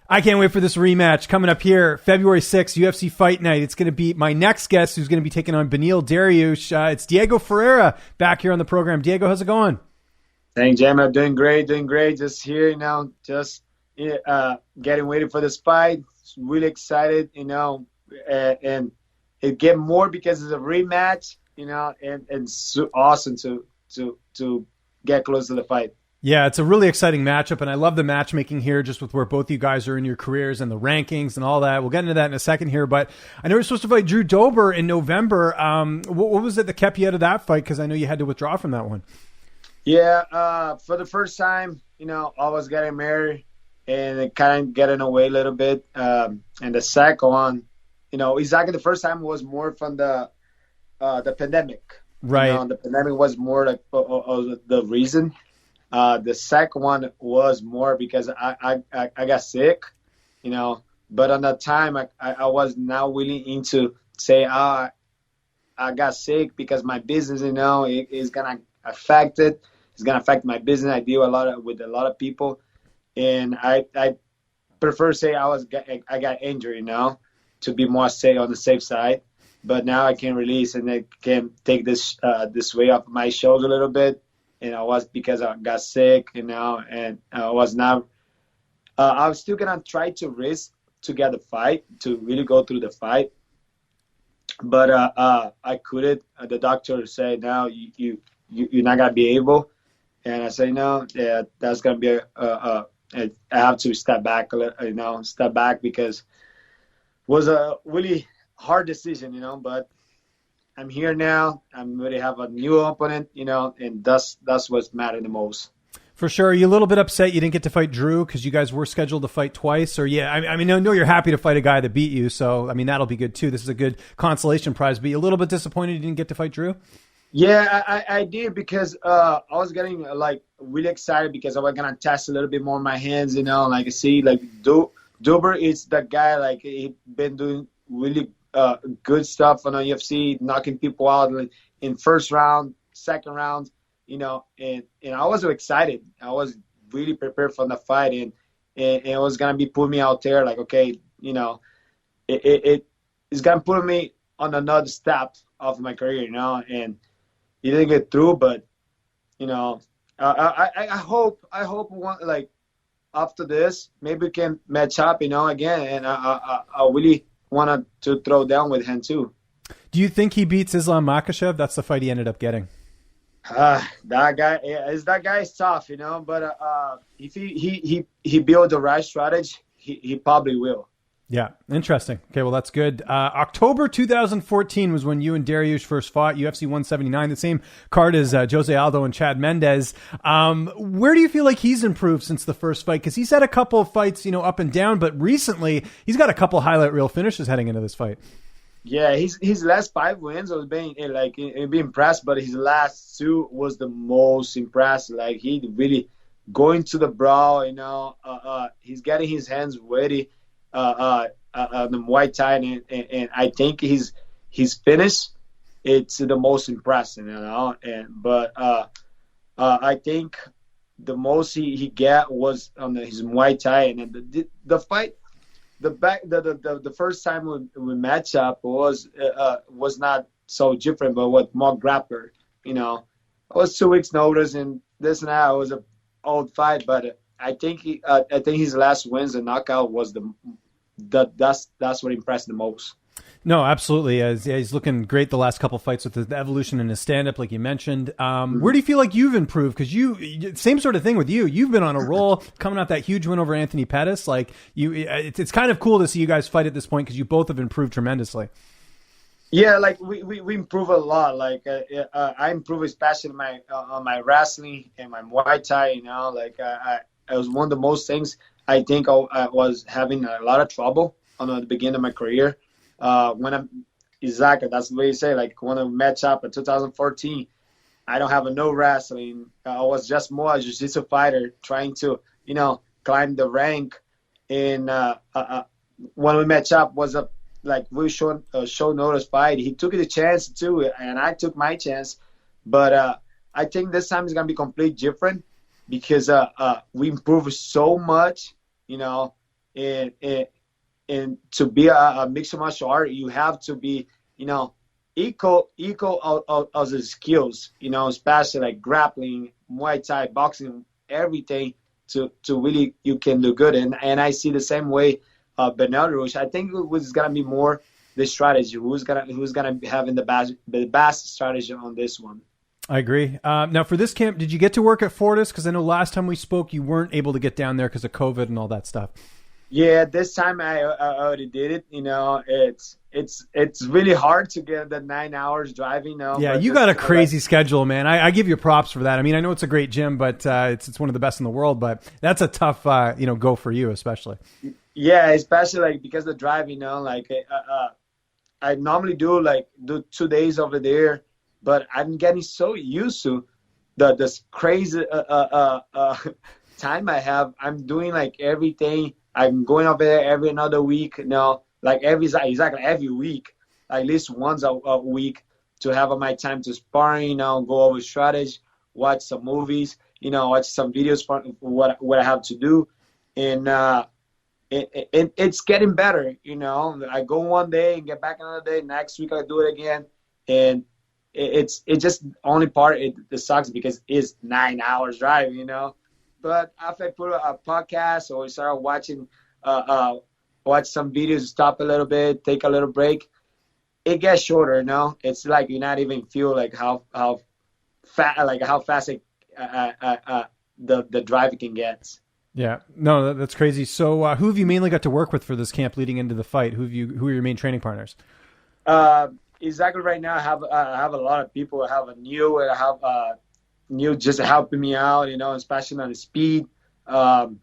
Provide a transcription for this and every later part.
I can't wait for this rematch coming up here February 6th, UFC Fight Night. It's going to be my next guest who's going to be taking on Beniel Dariush. It's Diego Ferreira back here on the program. Diego, how's it going? Thanks, Jam. I'm doing great. Just here, getting ready for this fight. Really excited, and it get more because it's a rematch, and so awesome to get close to the fight. Yeah, it's a really exciting matchup, and I love the matchmaking here, just with where both you guys are in your careers and the rankings and all that. We'll get into that in a second here, but I know you're supposed to fight Drew Dober in November. What was it that kept you out of that fight? Because I know you had to withdraw from that one. Yeah, for the first time, I was getting married, and it kind of getting away a little bit. And the second one, exactly the first time was more from the pandemic. Right. The pandemic was more like the reason. The second one was more because I got sick, but on that time I was not willing into say, I got sick because my business, it is going to affect it. It's going to affect my business. I deal with a lot of people, and I prefer say I got injured, to be more safe on the safe side. But now I can release and I can take this weight off my shoulder a little bit. And I was because I got sick, and I was not. I was still gonna try to risk to get the fight, to really go through the fight, but I couldn't. The doctor said, "No, you're not gonna be able," and I said, "No, yeah, that's gonna be I have to step back, step back because it was a really hard decision, but." I'm here now. I'm ready to have a new opponent, and that's what's mattered the most. For sure. Are you a little bit upset you didn't get to fight Drew because you guys were scheduled to fight twice? Or I know you're happy to fight a guy that beat you, so that'll be good too. This is a good consolation prize. But you a little bit disappointed you didn't get to fight Drew? Yeah, I did because I was getting really excited because I was gonna test a little bit more my hands, I see Dober is the guy he been doing really good stuff on the UFC, knocking people out in first round, second round, and I was excited. I was really prepared for the fight, and it was gonna be putting me out there okay, it's gonna put me on another step of my career, and he didn't get through, but I hope one after this maybe we can match up, again, and I really wanted to throw down with him too. Do you think he beats Islam Makhachev? That's the fight he ended up getting. That guy is tough, but if he build the right strategy, he probably will. Yeah, interesting. Okay, well, that's good. October 2014 was when you and Dariush first fought, UFC 179, the same card as Jose Aldo and Chad Mendez. Where do you feel like he's improved since the first fight? Because he's had a couple of fights, up and down, but recently he's got a couple highlight reel finishes heading into this fight. Yeah, his last 5 wins was being impressed, but his last 2 was the most impressive. He really going to the brawl, he's getting his hands ready. The Muay Thai, and I think his finish, it's the most impressive, but I think the most he get was on his Muay Thai, and the fight, the first time we match up was not so different, but with more grappler, it was 2 weeks notice, and this and that was an old fight, but I think his last wins and knockout was that's what impressed the most. No, absolutely. He's looking great the last couple fights with the evolution in his stand-up, like you mentioned. Where do you feel like you've improved? Because same sort of thing with you. You've been on a roll, coming off that huge win over Anthony Pettis. It's kind of cool to see you guys fight at this point because you both have improved tremendously. Yeah, we improve a lot. I improve especially on my wrestling and my Muay Thai. It was one of the most things. I think I was having a lot of trouble on the beginning of my career. Exactly, that's the way you say. When I match up in 2014, I don't have no wrestling. I was just more a jiu-jitsu fighter trying to, climb the rank. And when we match up was we showed notice fight. He took the chance too, and I took my chance. But I think this time is gonna be completely different because we improved so much, and and to be a mixed martial art, you have to be, equal of the skills, especially like grappling, Muay Thai, boxing, everything to really you can do good. And I see the same way. Beniel Dariush, I think it was gonna be more the strategy. Who's gonna be having the best strategy on this one? I agree. Now, for this camp, did you get to work at Fortis? Because I know last time we spoke, you weren't able to get down there because of COVID and all that stuff. Yeah, this time I already did it. It's really hard to get the 9 hours driving. Yeah, you got a crazy schedule, man. I give you props for that. I mean, I know it's a great gym, but it's one of the best in the world. But that's a tough, go for you, especially. Yeah, especially like because the driving, I normally do 2 days over there, but I'm getting so used to this crazy time I have. I'm doing like everything. I'm going over there every another week, exactly every week, at least once a week, to have my time to sparring, go over strategy, watch some movies, watch some videos for what I have to do, and it's getting better. I go one day and get back another day. Next week I do it again, and it's just only part it sucks because it's 9 hours driving, But after I put a podcast or start watching, watch some videos, stop a little bit, take a little break, it gets shorter. It's like you not even feel like how fast the driving can get. Yeah, no, that's crazy. So, who have you mainly got to work with for this camp leading into the fight? Who are your main training partners? Exactly. Right now, I have a lot of people. I have new just helping me out, especially on the speed. On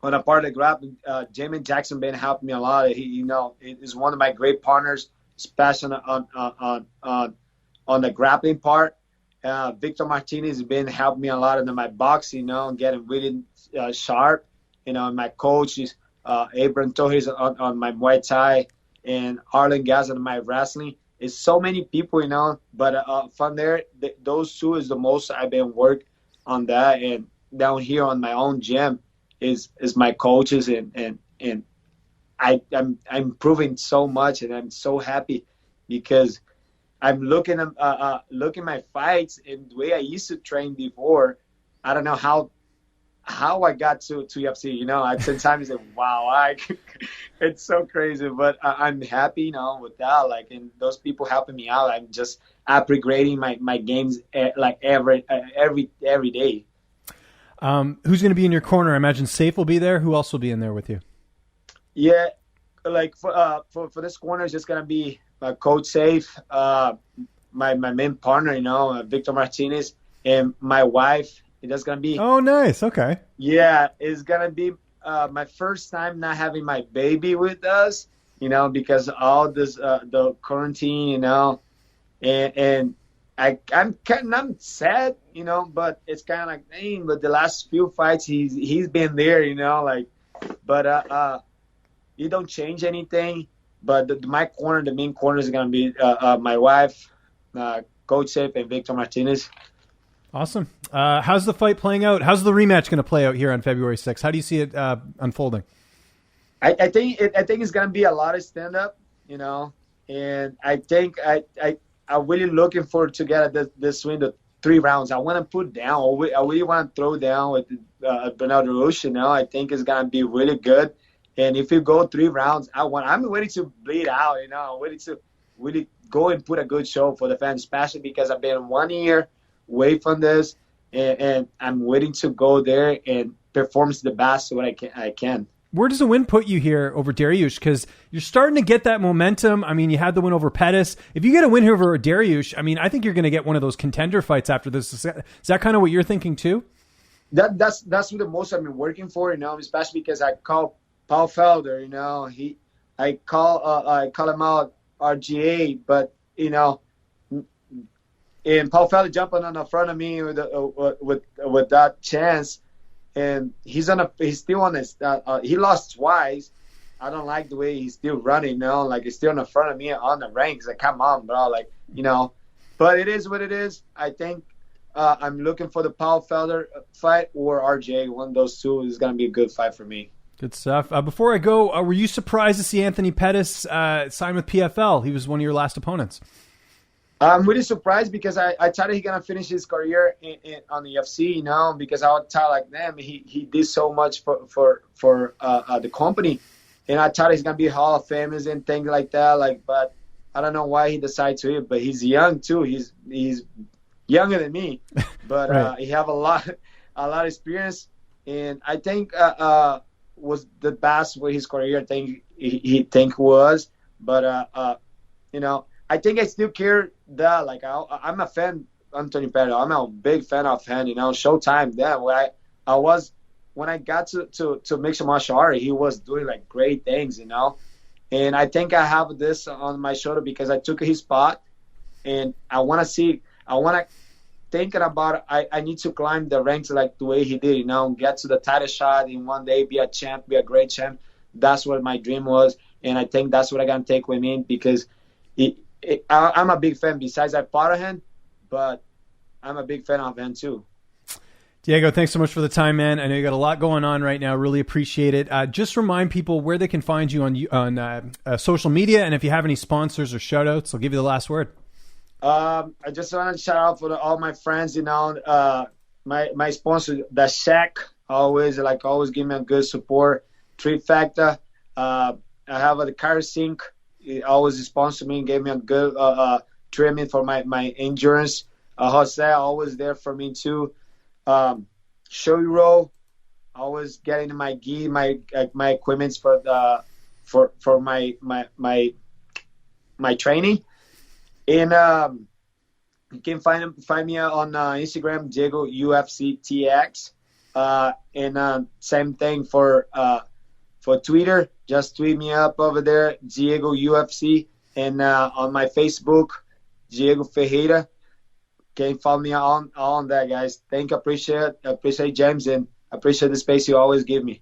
a part of the grappling, Jamie Jackson been helping me a lot. He is one of my great partners, especially on the grappling part. Victor Martinez has been helping me a lot in my boxing, getting really sharp. My coach is Abram Torres on my Muay Thai, and Arlen Gaza on my wrestling. It's so many people, but from there, those two is the most I've been working on that. And down here on my own gym is my coaches, and I'm improving so much, and I'm so happy because I'm looking my fights and the way I used to train before. I don't know how I got to UFC. I sometimes say, wow, it's so crazy, but I'm happy, with that. And those people helping me out. I'm just upgrading my games every day. Who's going to be in your corner? I imagine Safe will be there. Who else will be in there with you? Yeah, for this corner, it's just gonna be Coach Safe, my main partner, Victor Martinez, and my wife. It's gonna be. Oh, nice. Okay. Yeah, it's gonna be my first time not having my baby with us, because all this the quarantine, and I'm sad, but it's kind of like, dang, but the last few fights he's been there, but you don't change anything. But the main corner is gonna be my wife, Coach Safe, and Victor Martinez. Awesome. How's the fight playing out? How's the rematch going to play out here on February 6th? How do you see it unfolding? I think it's going to be a lot of stand up, and I think I'm really looking forward to get this win, the 3 rounds. I want to put down. I really want to throw down with Beniel Dariush. I think it's going to be really good. And if you go 3 rounds, I'm ready to bleed out. I'm ready to really go and put a good show for the fans, especially because I've been 1 year away from this, and I'm waiting to go there and perform the best what I can. Where does a win put you here over Dariush? Because you're starting to get that momentum. I mean, you had the win over Pettis. If you get a win here over Dariush, I mean, I think you're going to get one of those contender fights after this. Is that kind of what you're thinking too? That's what the most I've been working for, especially because I call Paul Felder, I call him out RGA, but and Paul Felder jumping on the front of me with that chance, and he's still on his. He lost twice. I don't like the way he's still running now. He's still in front of me on the ranks. Come on, bro. But it is what it is. I think I'm looking for the Paul Felder fight or RJ. One of those two is gonna be a good fight for me. Good stuff. Before I go, were you surprised to see Anthony Pettis sign with PFL? He was one of your last opponents. I'm really surprised because I thought he gonna finish his career on the UFC, you know, because I thought like, damn, he did so much for the company, and I thought he's gonna be Hall of Famers and things like that. Like, but I don't know why he decided to it. But he's young too. He's younger than me, but right. He have a lot of experience, and I think was the best with his career. I think he was, but you know. I think I still care that, like, I'm a fan of Anthony Pettis. I'm a big fan of him, you know, Showtime. Then when I got to mixed martial art, he was doing, like, great things, you know. And I think I have this on my shoulder because I took his spot, and I want to thinking about I need to climb the ranks like the way he did, you know, get to the title shot in one day, be a champ, be a great champ. That's what my dream was, and I think that's what I'm going to take with me because I'm a big fan. Besides, I fought him, but I'm a big fan of him too. Diego, thanks so much for the time, man. I know you got a lot going on right now. Really appreciate it. Just remind people where they can find you on social media, and if you have any sponsors or shout outs, I'll give you the last word. I just want to shout out for all my friends, you know, my sponsor, The Shack, always give me a good support. Treat Factor, I have the Car Sync. He always sponsored me and gave me a good treatment for my endurance. Jose, always there for me too. Shoyuro, always getting my gi, my equipments for my training. And you can find me on Instagram, Diego UFC TX. And same thing for Twitter. Just tweet me up over there, Diego UFC, and on my Facebook, Diego Ferreira. Can follow me on that, guys. Appreciate James, and appreciate the space you always give me.